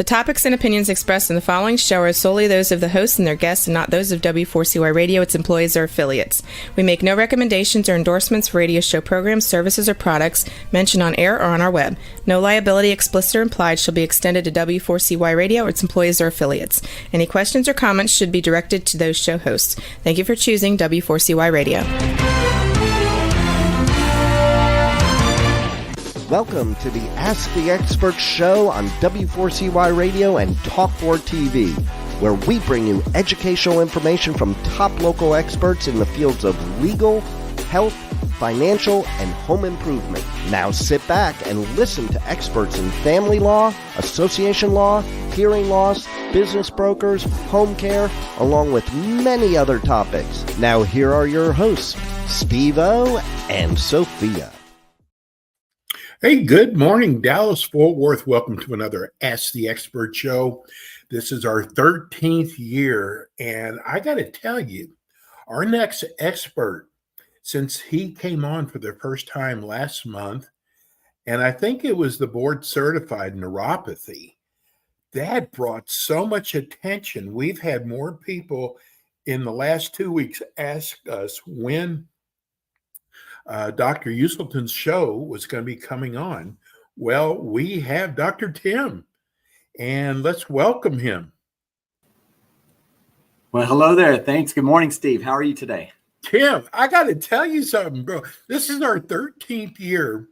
topics and opinions expressed in the following show are solely those of the host and their guests and not those of W4CY Radio, its employees, or affiliates. We make no recommendations or endorsements for radio show programs, services, or products mentioned on air or on our web. No liability, explicit or implied, shall be extended to W4CY Radio or its employees or affiliates. Any questions or comments should be directed to those show hosts. Thank you for choosing W4CY Radio. Welcome to the Ask the Expert show on W4CY Radio and Talk4 TV, where we bring you educational information from top local experts in the fields of legal, health, financial, and home improvement. Now sit back and listen to experts in family law, association law, hearing loss, business brokers, home care, along with many other topics. Now here are your hosts, Steve-O and Sophia. Hey, good morning, Dallas-Fort Worth. Welcome to another Ask the Expert show. This is our 13th year, and I got to tell you, our next expert, since he came on for the first time last month, and I think it was the board-certified neuropathy, that brought so much attention. We've had more people in the last 2 weeks ask us when Dr. Uselton's show was going to be coming on. Well, we have Dr. Tim, and let's welcome him. Well, hello there. Thanks. Good morning, Steve. How are you today? Tim, I got to tell you something, bro. This is our 13th year,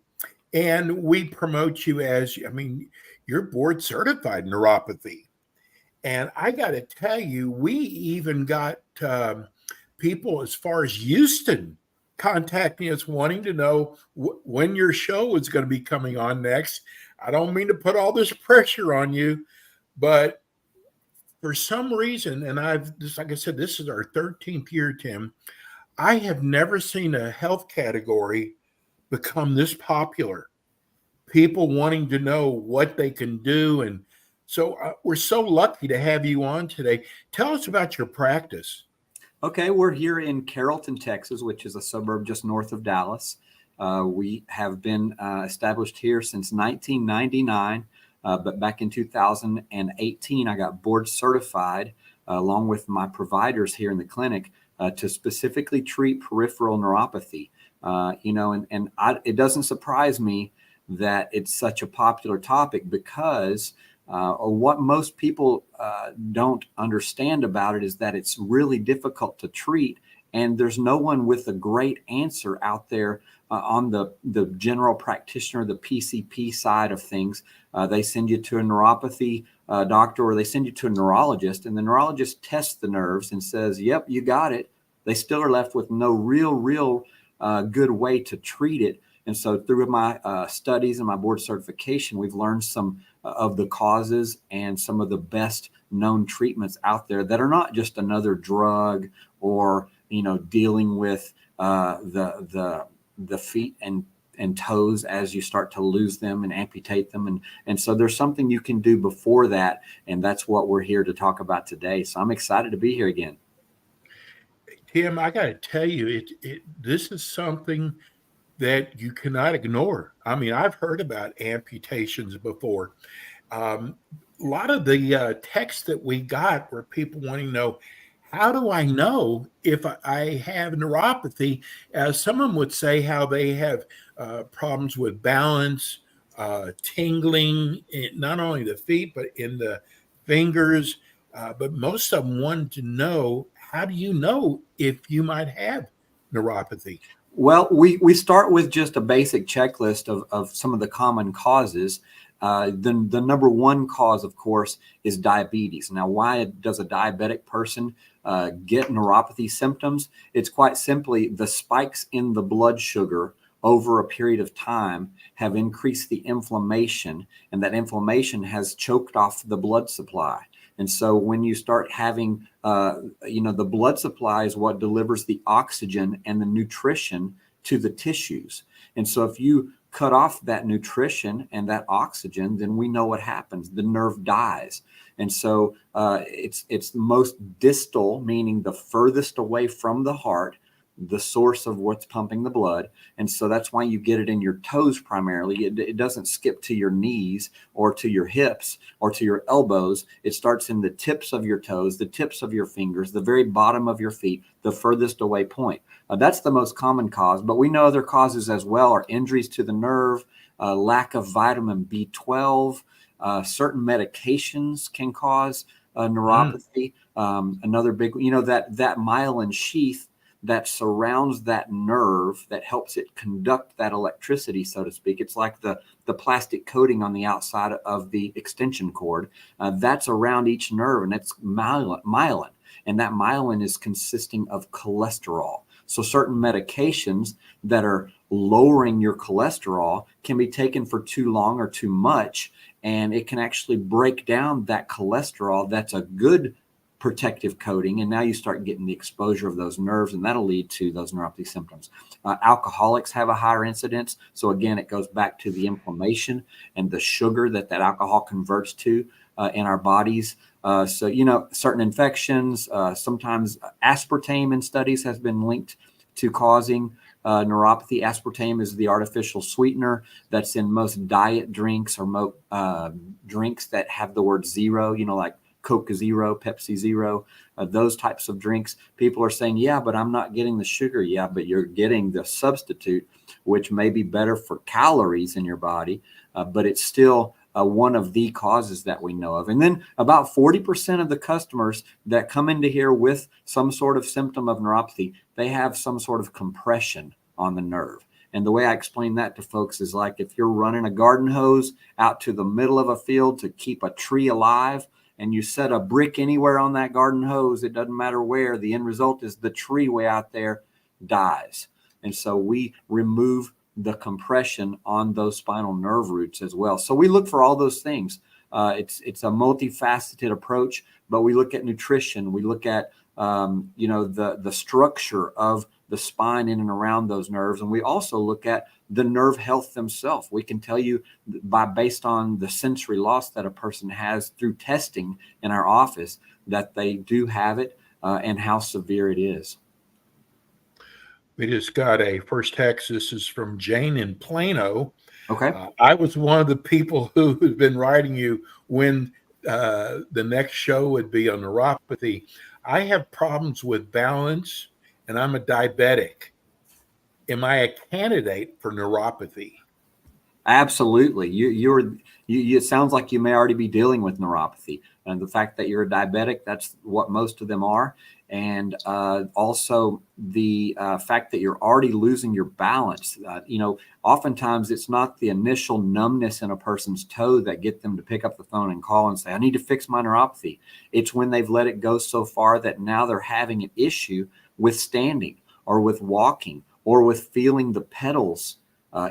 and we promote you as, you're board certified neuropathy. And I got to tell you, we even got people as far as Houston contacting us wanting to know when your show is going to be coming on next. I don't mean to put all this pressure on you, but for some reason, and like I said, this is our 13th year, Tim, I have never seen a health category become this popular. People wanting to know what they can do. And so we're so lucky to have you on today. Tell us about your practice. Okay, we're here in Carrollton, Texas, which is a suburb just north of Dallas. We have been established here since 1999, but back in 2018, I got board certified along with my providers here in the clinic to specifically treat peripheral neuropathy. It doesn't surprise me that it's such a popular topic because what most people don't understand about it is that it's really difficult to treat, and there's no one with a great answer out there on the general practitioner, the PCP side of things. They send you to a neuropathy doctor, or they send you to a neurologist, and the neurologist tests the nerves and says, yep, you got it. They still are left with no real good way to treat it. And so through my studies and my board certification, we've learned some of the causes and some of the best known treatments out there that are not just another drug or, dealing with the feet and toes as you start to lose them and amputate them. And so there's something you can do before that. And that's what we're here to talk about today. So I'm excited to be here again. Tim, I got to tell you, this is something that you cannot ignore. I've heard about amputations before. A lot of the texts that we got were people wanting to know, how do I know if I have neuropathy? Some of them would say how they have problems with balance, tingling, not only the feet, but in the fingers. But most of them wanted to know, how do you know if you might have neuropathy? Well, we start with just a basic checklist of some of the common causes. The number one cause, of course, is diabetes. Now, why does a diabetic person get neuropathy symptoms? It's quite simply the spikes in the blood sugar over a period of time have increased the inflammation, and that inflammation has choked off the blood supply. And so when you start having, the blood supply is what delivers the oxygen and the nutrition to the tissues. And so if you cut off that nutrition and that oxygen, then we know what happens. The nerve dies. And so it's the most distal, meaning the furthest away from the heart, the source of what's pumping the blood. And so that's why you get it in your toes primarily. It doesn't skip to your knees or to your hips or to your elbows. It starts in the tips of your toes, the tips of your fingers, the very bottom of your feet, the furthest away point. That's the most common cause, but we know other causes as well are injuries to the nerve, lack of vitamin B12, certain medications can cause neuropathy. Another big, that myelin sheath that surrounds that nerve that helps it conduct that electricity, so to speak. It's like the plastic coating on the outside of the extension cord. That's around each nerve, and that's myelin. And that myelin is consisting of cholesterol. So certain medications that are lowering your cholesterol can be taken for too long or too much, and it can actually break down that cholesterol. That's a good protective coating, and now you start getting the exposure of those nerves, and that'll lead to those neuropathy symptoms. Alcoholics have a higher incidence, so again, it goes back to the inflammation and the sugar that alcohol converts to in our bodies. So certain infections, sometimes aspartame in studies has been linked to causing neuropathy. Aspartame is the artificial sweetener that's in most diet drinks or drinks that have the word zero, like Coke Zero, Pepsi Zero, those types of drinks. People are saying, yeah, but I'm not getting the sugar. Yeah, but you're getting the substitute, which may be better for calories in your body, but it's still one of the causes that we know of. And then about 40% of the customers that come into here with some sort of symptom of neuropathy, they have some sort of compression on the nerve. And the way I explain that to folks is like if you're running a garden hose out to the middle of a field to keep a tree alive, and you set a brick anywhere on that garden hose, it doesn't matter where, the end result is the tree way out there dies. And so we remove the compression on those spinal nerve roots as well. So we look for all those things. It's a multifaceted approach, but we look at nutrition. We look at the structure of the spine in and around those nerves, and we also look at the nerve health themselves. We can tell you based on the sensory loss that a person has through testing in our office that they do have it and how severe it is. We just got a first text. This is from Jane in Plano. Okay. I was one of the people who has been writing you when the next show would be on neuropathy. I have problems with balance, and I'm a diabetic. Am I a candidate for neuropathy? Absolutely. It sounds like you may already be dealing with neuropathy. And the fact that you're a diabetic, that's what most of them are. And also the fact that you're already losing your balance. Oftentimes it's not the initial numbness in a person's toe that get them to pick up the phone and call and say, I need to fix my neuropathy. It's when they've let it go so far that now they're having an issue with standing or with walking or with feeling the pedals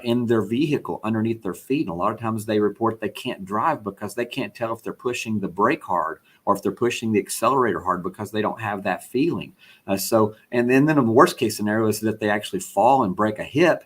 in their vehicle underneath their feet. And a lot of times they report they can't drive because they can't tell if they're pushing the brake hard or if they're pushing the accelerator hard because they don't have that feeling. And then the worst case scenario is that they actually fall and break a hip.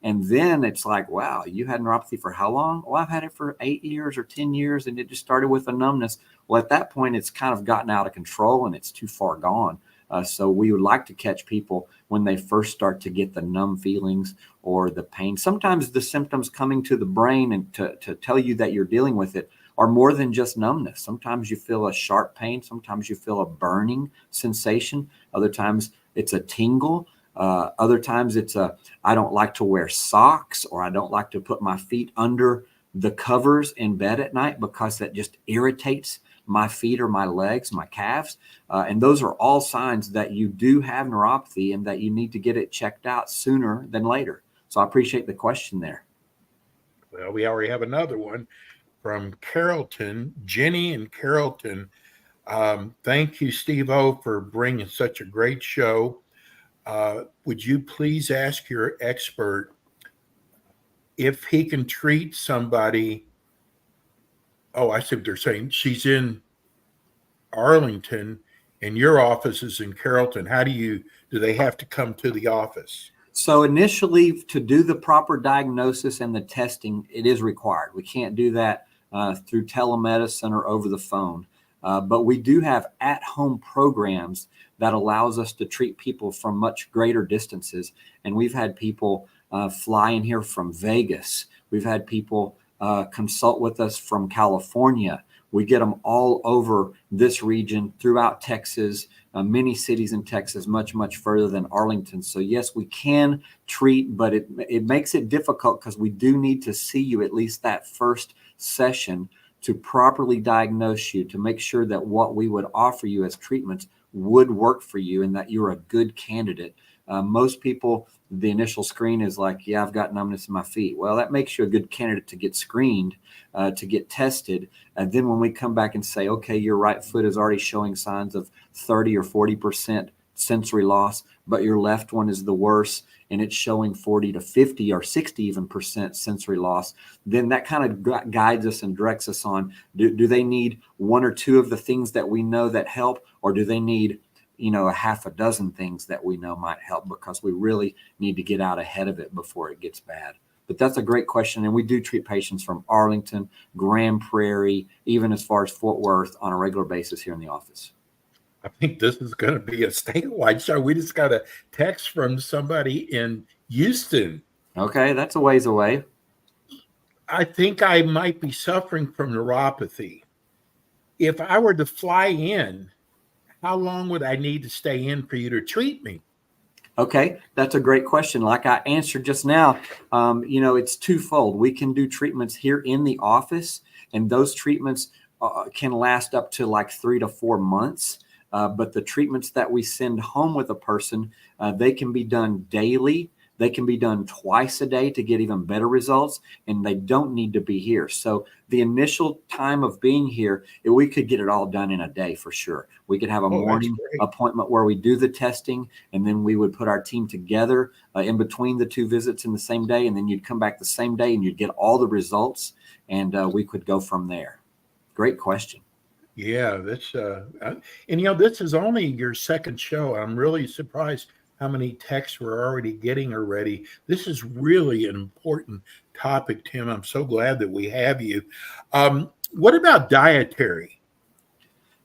And then it's like, wow, you had neuropathy for how long? Well, I've had it for 8 years or 10 years, and it just started with a numbness. Well, at that point, it's kind of gotten out of control and it's too far gone. So we would like to catch people when they first start to get the numb feelings or the pain. Sometimes the symptoms coming to the brain and to tell you that you're dealing with it are more than just numbness. Sometimes you feel a sharp pain. Sometimes you feel a burning sensation. Other times it's a tingle. Other times it's I don't like to wear socks, or I don't like to put my feet under the covers in bed at night because that just irritates my feet or my legs, my calves. And those are all signs that you do have neuropathy and that you need to get it checked out sooner than later. So I appreciate the question there. Well, we already have another one from Carrollton, Jenny in Carrollton. Thank you, Steve-O, for bringing such a great show. Would you please ask your expert if he can treat somebody? Oh, I see what they're saying. She's in Arlington and your office is in Carrollton. Do they have to come to the office? So initially, to do the proper diagnosis and the testing, it is required. We can't do that through telemedicine or over the phone. But we do have at-home programs that allows us to treat people from much greater distances. And we've had people fly in here from Vegas. We've had people consult with us from California. We get them all over this region, throughout Texas, many cities in Texas, much, much further than Arlington. So yes, we can treat, but it makes it difficult because we do need to see you at least that first session to properly diagnose you, to make sure that what we would offer you as treatments would work for you and that you're a good candidate. Most people, the initial screen is like, yeah, I've got numbness in my feet. Well, that makes you a good candidate to get screened, to get tested. And then when we come back and say, okay, your right foot is already showing signs of 30 or 40% sensory loss, but your left one is the worst and it's showing 40 to 50 or 60 even percent sensory loss, then that kind of guides us and directs us on, do they need one or two of the things that we know that help, or do they need a half a dozen things that we know might help, because we really need to get out ahead of it before it gets bad. But that's a great question. And we do treat patients from Arlington, Grand Prairie, even as far as Fort Worth on a regular basis here in the office. I think this is going to be a statewide show. We just got a text from somebody in Houston. Okay, that's a ways away. I think I might be suffering from neuropathy. If I were to fly in, how long would I need to stay in for you to treat me? Okay, that's a great question. Like I answered just now, it's twofold. We can do treatments here in the office, and those treatments can last up to like 3 to 4 months. But the treatments that we send home with a person, they can be done daily. They can be done twice a day to get even better results, and they don't need to be here. So the initial time of being here, we could get it all done in a day for sure. We could have a morning appointment where we do the testing, and then we would put our team together in between the two visits in the same day, and then you'd come back the same day and you'd get all the results, and we could go from there. Great question. Yeah, this this is only your second show. I'm really surprised how many texts we're already getting already. This is really an important topic, Tim. I'm so glad that we have you. What about dietary?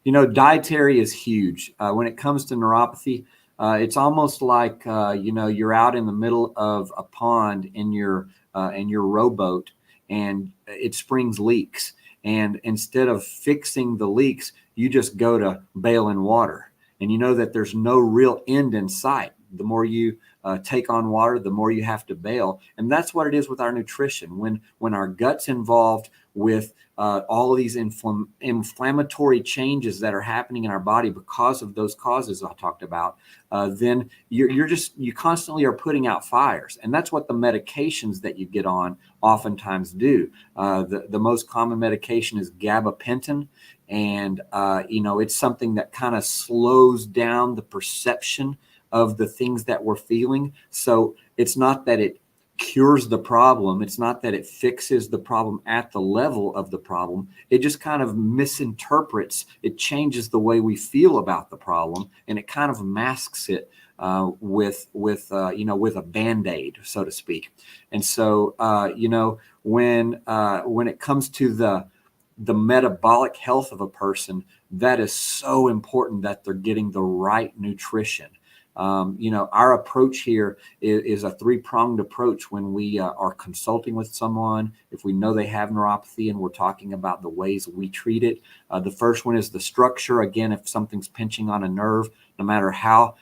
Dietary is huge. When it comes to neuropathy, it's almost like, you're out in the middle of a pond in your rowboat, and it springs leaks. And instead of fixing the leaks, you just go to bail in water. And you know that there's no real end in sight. The more you take on water, the more you have to bail. And that's what it is with our nutrition. When our gut's involved with all of these inflammatory changes that are happening in our body because of those causes I talked about, then you constantly are putting out fires. And that's what the medications that you get on oftentimes do. The most common medication is gabapentin. And, it's something that kind of slows down the perception of the things that we're feeling. So it's not that it cures the problem. It's not that it fixes the problem at the level of the problem. It just kind of misinterprets. It changes the way we feel about the problem, and it kind of masks it with a Band-Aid, so to speak. And so, when it comes to the metabolic health of a person, that is so important that they're getting the right nutrition. Our approach here is a three-pronged approach when we are consulting with someone. If we know they have neuropathy and we're talking about the ways we treat it, the first one is the structure. Again, if something's pinching on a nerve, no matter how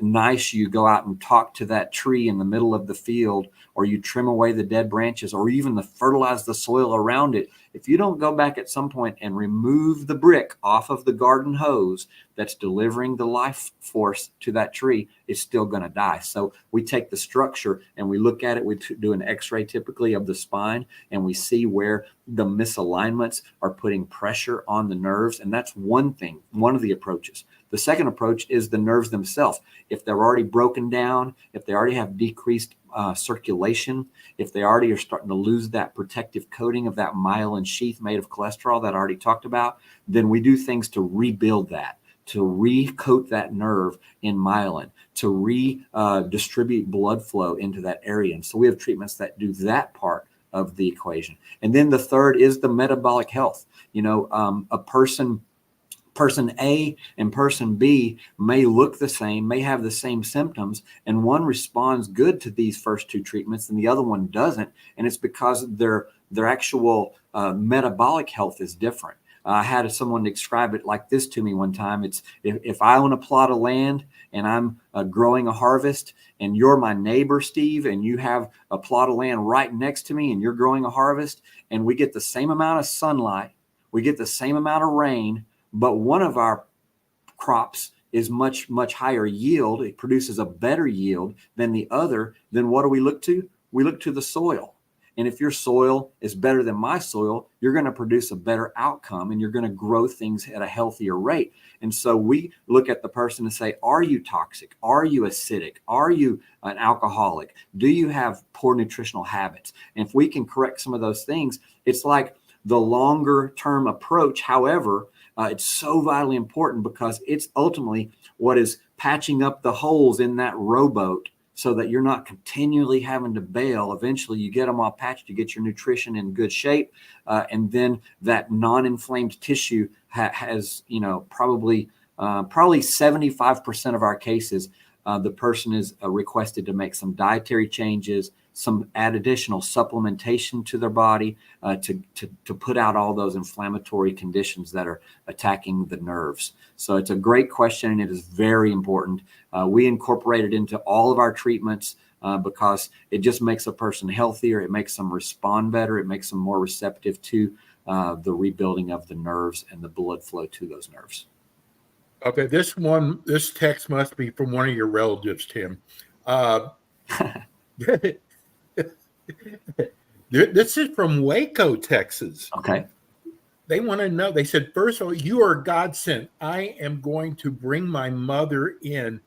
nice you go out and talk to that tree in the middle of the field, or you trim away the dead branches, or even fertilize the soil around it, if you don't go back at some point and remove the brick off of the garden hose that's delivering the life force to that tree, it's still going to die. So we take the structure and we look at it. We do an x-ray typically of the spine, and we see where the misalignments are putting pressure on the nerves. And that's one thing, one of the approaches. The second approach is the nerves themselves. If they're already broken down, if they already have decreased circulation, if they already are starting to lose that protective coating of that myelin sheath made of cholesterol that I already talked about, then we do things to rebuild that, to recoat that nerve in myelin, to redistribute blood flow into that area. And so we have treatments that do that part of the equation. And then the third is the metabolic health. A person Person A and person B may look the same, may have the same symptoms, and one responds good to these first two treatments and the other one doesn't. And it's because their actual metabolic health is different. I had someone describe it like this to me one time. It's if I own a plot of land and I'm growing a harvest, and you're my neighbor, Steve, and you have a plot of land right next to me and you're growing a harvest, and we get the same amount of sunlight, we get the same amount of rain, but one of our crops is much, much higher yield. It produces a better yield than the other. Then what do we look to? We look to the soil. And if your soil is better than my soil, you're going to produce a better outcome and you're going to grow things at a healthier rate. And so we look at the person and say, are you toxic? Are you acidic? Are you an alcoholic? Do you have poor nutritional habits? And if we can correct some of those things, it's like the longer term approach. However, it's so vitally important because it's ultimately what is patching up the holes in that rowboat so that you're not continually having to bail. Eventually you get them all patched, you get your nutrition in good shape. And then that non-inflamed tissue has, probably 75% of our cases, the person is requested to make some dietary changes, some add additional supplementation to their body to put out all those inflammatory conditions that are attacking the nerves. So it's a great question, and it is very important. We incorporate it into all of our treatments because it just makes a person healthier. It makes them respond better. It makes them more receptive to the rebuilding of the nerves and the blood flow to those nerves. Okay, this text must be from one of your relatives, Tim. This is from Waco, Texas. Okay. They want to know, they said, first of all, you are God sent. I am going to bring my mother in.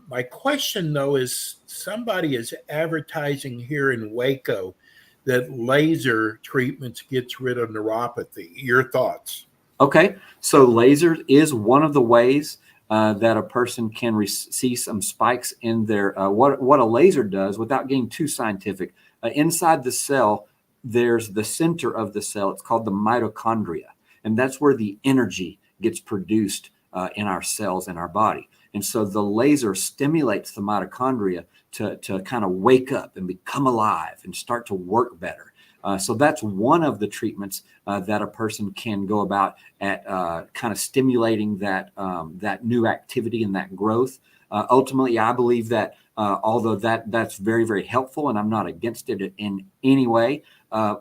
My question, though, is somebody is advertising here in Waco that laser treatments gets rid of neuropathy. Your thoughts? Okay. So laser is one of the ways that a person can see some spikes in their, what a laser does without getting too scientific. Inside the cell, there's the center of the cell. It's called the mitochondria. And that's where the energy gets produced in our cells in our body. And so the laser stimulates the mitochondria to kind of wake up and become alive and start to work better. So that's one of the treatments that a person can go about at kind of stimulating that new activity and that growth. Ultimately, I believe that although that's very, very helpful, and I'm not against it in any way,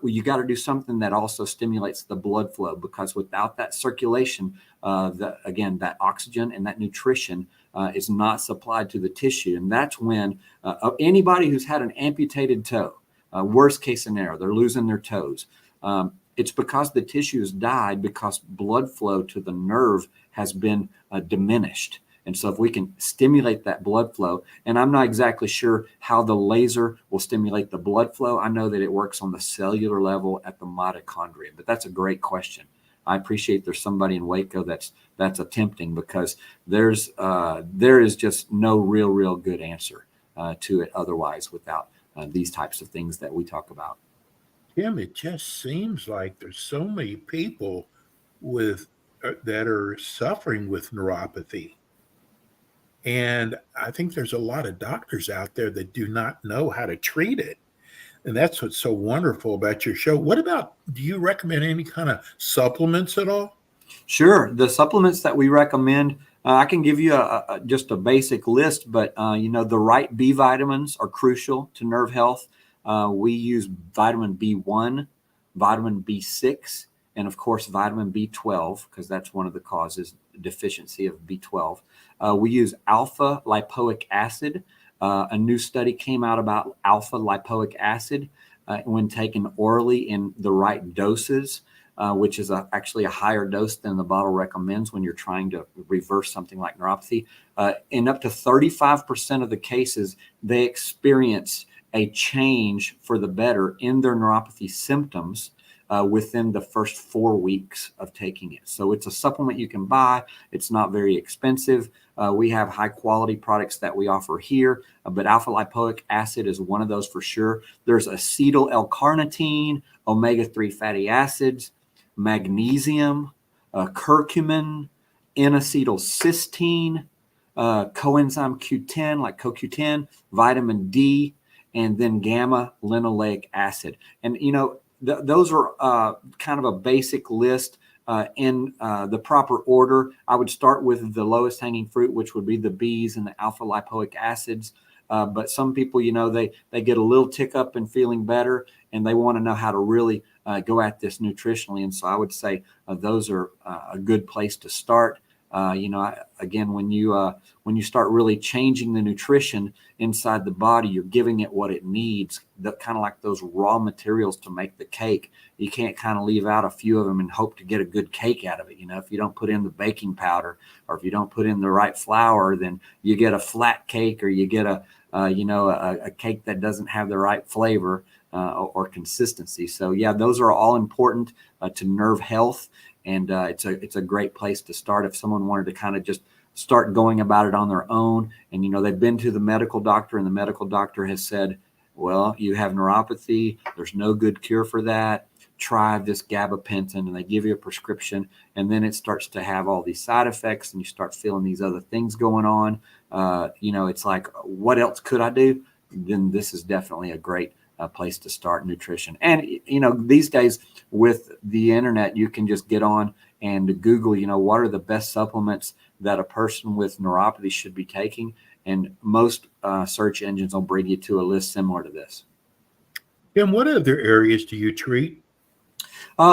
you got to do something that also stimulates the blood flow, because without that circulation, that oxygen and that nutrition is not supplied to the tissue. And that's when anybody who's had an amputated toe, worst case scenario, they're losing their toes. It's because the tissue has died because blood flow to the nerve has been diminished. And so if we can stimulate that blood flow, and I'm not exactly sure how the laser will stimulate the blood flow. I know that it works on the cellular level at the mitochondria, but that's a great question. I appreciate there's somebody in Waco that's attempting, because there is just no real good answer to it otherwise without these types of things that we talk about. Tim, it just seems like there's so many people that are suffering with neuropathy. And I think there's a lot of doctors out there that do not know how to treat it. And that's what's so wonderful about your show. What about, do you recommend any kind of supplements at all? Sure. The supplements that we recommend, I can give you just a basic list, but the right B vitamins are crucial to nerve health. We use vitamin B1, vitamin B6, and of course vitamin B12, because that's one of the causes, deficiency of B12. We use alpha lipoic acid. A new study came out about alpha lipoic acid when taken orally in the right doses, which is actually a higher dose than the bottle recommends when you're trying to reverse something like neuropathy. In up to 35% of the cases, they experience a change for the better in their neuropathy symptoms within the first 4 weeks of taking it. So it's a supplement you can buy. It's not very expensive. We have high quality products that we offer here, but alpha lipoic acid is one of those for sure. There's acetyl L-carnitine, omega-3 fatty acids, magnesium, curcumin, N-acetylcysteine, coenzyme Q10 like CoQ10, vitamin D, and then gamma linoleic acid. And those are kind of a basic list in the proper order. I would start with the lowest hanging fruit, which would be the Bs and the alpha lipoic acids. But some people, they get a little tick up in feeling better, and they want to know how to really go at this nutritionally. And so I would say those are a good place to start. Again, when you start really changing the nutrition inside the body, you're giving it what it needs, kind of like those raw materials to make the cake. You can't kind of leave out a few of them and hope to get a good cake out of it. If you don't put in the baking powder, or if you don't put in the right flour, then you get a flat cake, or you get a cake that doesn't have the right flavor or consistency. So yeah, those are all important to nerve health. And it's a great place to start if someone wanted to kind of just start going about it on their own. And, they've been to the medical doctor, and the medical doctor has said, well, you have neuropathy. There's no good cure for that. Try this gabapentin, and they give you a prescription. And then it starts to have all these side effects, and you start feeling these other things going on. It's like, what else could I do? Then this is definitely a great place to start nutrition. And, these days with the internet, you can just get on and Google, what are the best supplements that a person with neuropathy should be taking. And most search engines will bring you to a list similar to this. Tim, what other areas do you treat?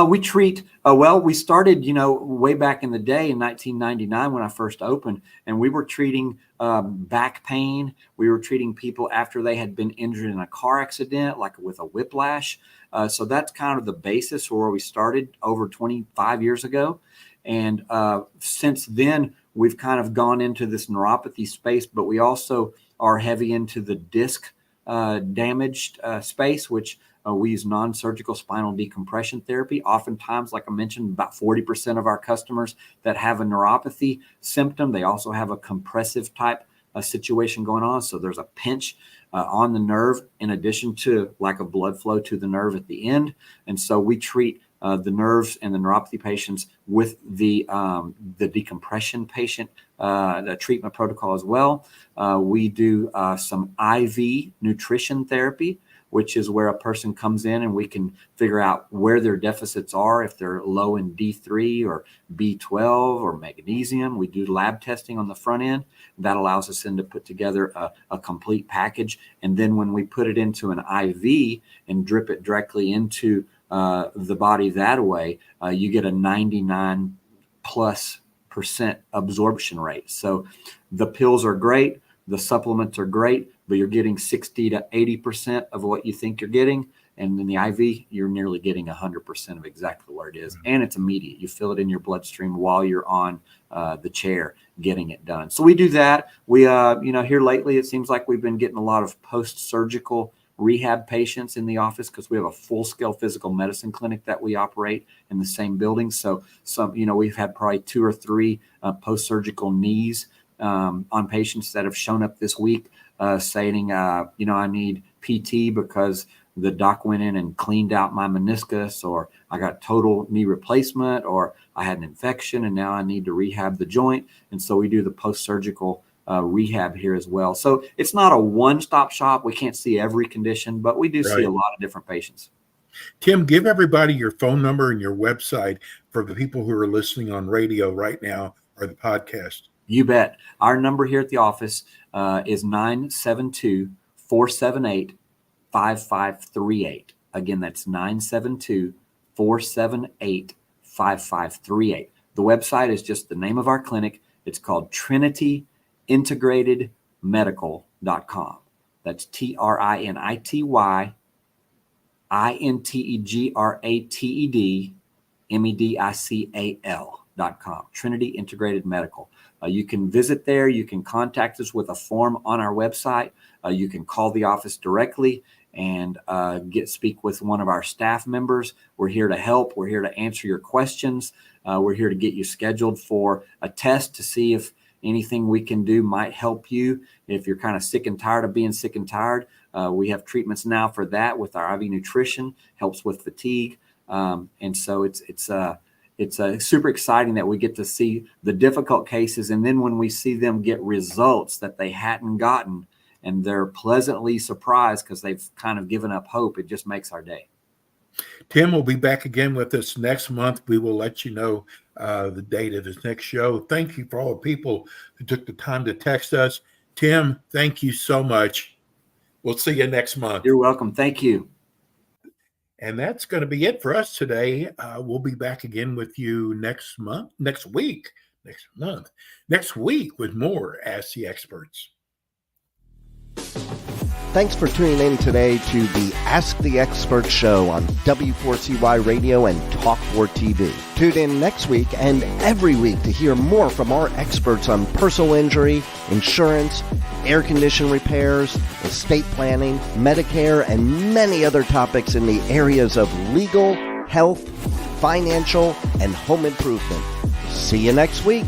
We treat, we started, way back in the day in 1999 when I first opened, and we were treating back pain. We were treating people after they had been injured in a car accident, like with a whiplash. So that's kind of the basis for where we started over 25 years ago. And since then, we've kind of gone into this neuropathy space, but we also are heavy into the disc damaged space, which we use non-surgical spinal decompression therapy. Oftentimes, like I mentioned, about 40% of our customers that have a neuropathy symptom, they also have a compressive type situation going on. So there's a pinch on the nerve in addition to lack of blood flow to the nerve at the end. And so we treat the nerves and the neuropathy patients with the decompression patient the treatment protocol as well. We do some IV nutrition therapy, which is where a person comes in and we can figure out where their deficits are, if they're low in D3 or B12 or magnesium. We do lab testing on the front end. That allows us then to put together a complete package. And then when we put it into an IV and drip it directly into the body that way, you get a 99+% absorption rate. So the pills are great. The supplements are great, but you're getting 60 to 80% of what you think you're getting. And in the IV, you're nearly getting 100% of exactly what it is. And it's immediate. You feel it in your bloodstream while you're on the chair getting it done. So we do that. We, here lately, it seems like we've been getting a lot of post-surgical rehab patients in the office because we have a full-scale physical medicine clinic that we operate in the same building. So we've had probably 2 or 3 post-surgical knees on patients that have shown up this week saying, I need PT because the doc went in and cleaned out my meniscus, or I got total knee replacement, or I had an infection and now I need to rehab the joint. And so we do the post-surgical rehab here as well. So it's not a one-stop shop. We can't see every condition, but we do see a lot of different patients. Tim, give everybody your phone number and your website for the people who are listening on radio right now or the podcast. You bet. Our number here at the office is 972-478-5538. Again, that's 972-478-5538. The website is just the name of our clinic. It's called TrinityIntegratedMedical.com. That's TrinityIntegratedMedical.com. Trinity Integrated Medical. You can visit there. You can contact us with a form on our website. You can call the office directly and speak with one of our staff members. We're here to help. We're here to answer your questions. We're here to get you scheduled for a test to see if anything we can do might help you. If you're kind of sick and tired of being sick and tired, we have treatments now for it's our IV nutrition, helps with fatigue. And so it's it's super exciting that we get to see the difficult cases. And then when we see them get results that they hadn't gotten, and they're pleasantly surprised because they've kind of given up hope, it just makes our day. Tim will be back again with us next month. We will let you know the date of his next show. Thank you for all the people who took the time to text us. Tim, thank you so much. We'll see you next month. You're welcome. Thank you. And that's going to be it for us today. We'll be back again with you next week with more Ask the Experts. Thanks for tuning in today to the Ask the Expert show on W4CY Radio and Talk4 TV. Tune in next week and every week to hear more from our experts on personal injury, insurance, air condition repairs, estate planning, Medicare, and many other topics in the areas of legal, health, financial, and home improvement. See you next week.